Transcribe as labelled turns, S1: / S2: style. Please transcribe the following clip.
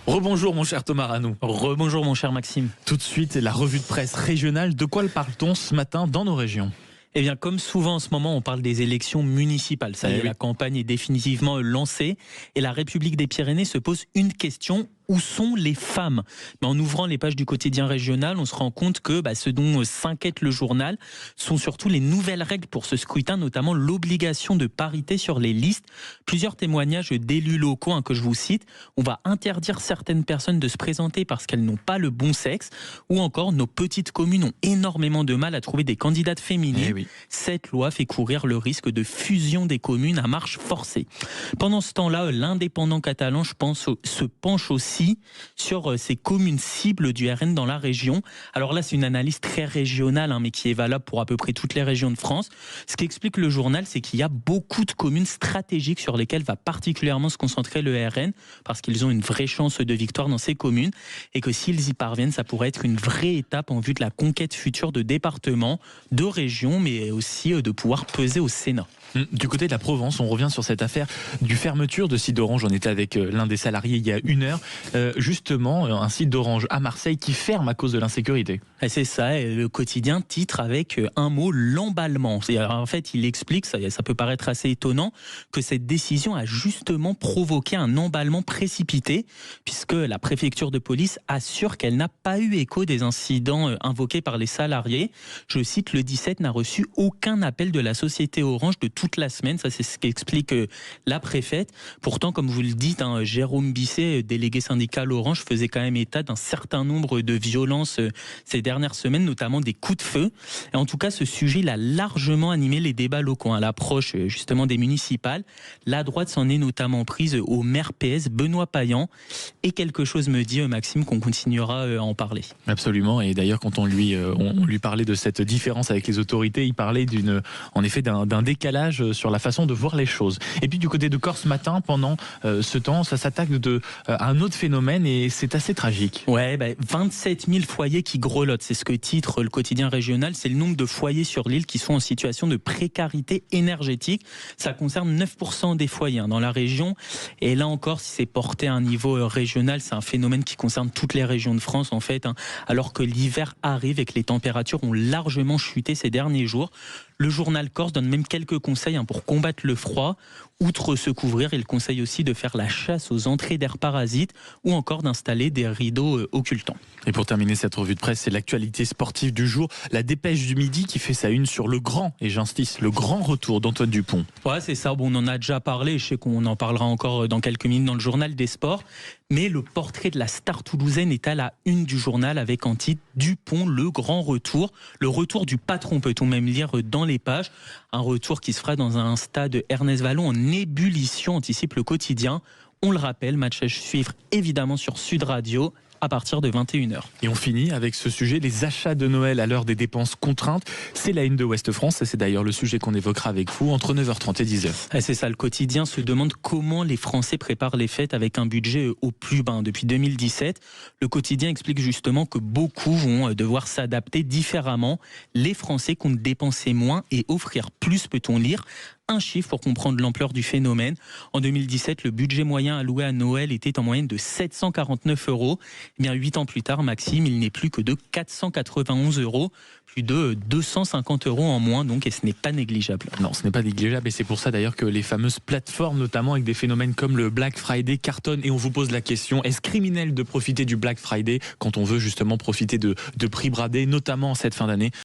S1: Rebonjour mon cher Thomas Ranou.
S2: Rebonjour mon cher Maxime.
S1: Tout de suite, la revue de presse régionale. De quoi parle-t-on ce matin dans nos régions ?
S2: Eh bien, comme souvent en ce moment, on parle des élections municipales. Ça y est, la campagne est définitivement lancée et la République des Pyrénées se pose une question. Où sont les femmes ? Mais en ouvrant les pages du quotidien régional, on se rend compte que ce dont s'inquiète le journal sont surtout les nouvelles règles pour ce scrutin, notamment l'obligation de parité sur les listes. Plusieurs témoignages d'élus locaux que je vous cite. On va interdire certaines personnes de se présenter parce qu'elles n'ont pas le bon sexe. Ou encore, nos petites communes ont énormément de mal à trouver des candidates féminines. Cette loi fait courir le risque de fusion des communes à marche forcée. Pendant ce temps-là, l'indépendant catalan, je pense, se penche aussi sur ces communes cibles du RN dans la région. Alors là, c'est une analyse très régionale, mais qui est valable pour à peu près toutes les régions de France. Ce qu'explique le journal, c'est qu'il y a beaucoup de communes stratégiques sur lesquelles va particulièrement se concentrer le RN, parce qu'ils ont une vraie chance de victoire dans ces communes, et que s'ils y parviennent, ça pourrait être une vraie étape en vue de la conquête future de départements, de régions, mais aussi de pouvoir peser au Sénat.
S1: Du côté de la Provence, on revient sur cette affaire du fermeture de site d'Orange. On était avec l'un des salariés il y a une heure. Justement, un site d'Orange à Marseille qui ferme à cause de l'insécurité.
S2: Et c'est ça, et le quotidien titre avec un mot, l'emballement. En fait, il explique, ça peut paraître assez étonnant, que cette décision a justement provoqué un emballement précipité, puisque la préfecture de police assure qu'elle n'a pas eu écho des incidents invoqués par les salariés. Je cite, le 17 n'a reçu aucun appel de la société Orange de toute la semaine. Ça, c'est ce qu'explique la préfète. Pourtant, comme vous le dites, Jérôme Bisset, délégué syndical Orange, faisait quand même état d'un certain nombre de violences ces dernières semaines, notamment des coups de feu. Et en tout cas, ce sujet, il a largement animé les débats locaux à l'approche justement des municipales. La droite s'en est notamment prise au maire PS, Benoît Payan. Et quelque chose me dit, Maxime, qu'on continuera à en parler.
S1: Absolument. Et d'ailleurs, quand on lui parlait de cette différence avec les autorités, il parlait en effet d'un décalage sur la façon de voir les choses. Et puis du côté de Corse, ce matin, pendant ce temps, ça s'attaque à un autre phénomène et c'est assez tragique.
S2: Ouais, 27 000 foyers qui grelottent, c'est ce que titre le quotidien régional. C'est le nombre de foyers sur l'île qui sont en situation de précarité énergétique. Ça concerne 9% des foyers dans la région. Et là encore, si c'est porté à un niveau régional, c'est un phénomène qui concerne toutes les régions de France en fait. Alors que l'hiver arrive et que les températures ont largement chuté ces derniers jours. Le journal Corse donne même quelques conseils pour combattre le froid. Outre se couvrir, il conseille aussi de faire la chasse aux entrées d'air parasites ou encore d'installer des rideaux occultants.
S1: Et pour terminer cette revue de presse, c'est l'actualité sportive du jour. La Dépêche du Midi qui fait sa une sur le grand, et j'insiste, le grand retour d'Antoine Dupont.
S2: Ouais, c'est ça. Bon, on en a déjà parlé. Je sais qu'on en parlera encore dans quelques minutes dans le journal des sports. Mais le portrait de la star toulousaine est à la une du journal avec en titre Dupont, le grand retour. Le retour du patron, peut-on même lire dans les pages. Un retour qui se fera dans un stade Ernest Vallon en ébullition, anticipe le quotidien. On le rappelle, match à suivre évidemment sur Sud Radio à partir de 21h.
S1: Et on finit avec ce sujet, les achats de Noël à l'heure des dépenses contraintes. C'est la une de Ouest France et c'est d'ailleurs le sujet qu'on évoquera avec vous entre 9h30 et 10h.
S2: Et c'est ça, le quotidien se demande comment les Français préparent les fêtes avec un budget au plus bas depuis 2017. Le quotidien explique justement que beaucoup vont devoir s'adapter différemment. Les Français comptent dépenser moins et offrir plus, peut-on lire. Un chiffre pour comprendre l'ampleur du phénomène. En 2017, le budget moyen alloué à Noël était en moyenne de 749 €. Eh bien, 8 ans plus tard, Maxime, il n'est plus que de 491 €, plus de 250 € en moins, donc, et ce n'est pas négligeable.
S1: Non, ce n'est pas négligeable, et c'est pour ça d'ailleurs que les fameuses plateformes, notamment avec des phénomènes comme le Black Friday, cartonnent. Et on vous pose la question, est-ce criminel de profiter du Black Friday quand on veut justement profiter de prix bradés, notamment en cette fin d'année ?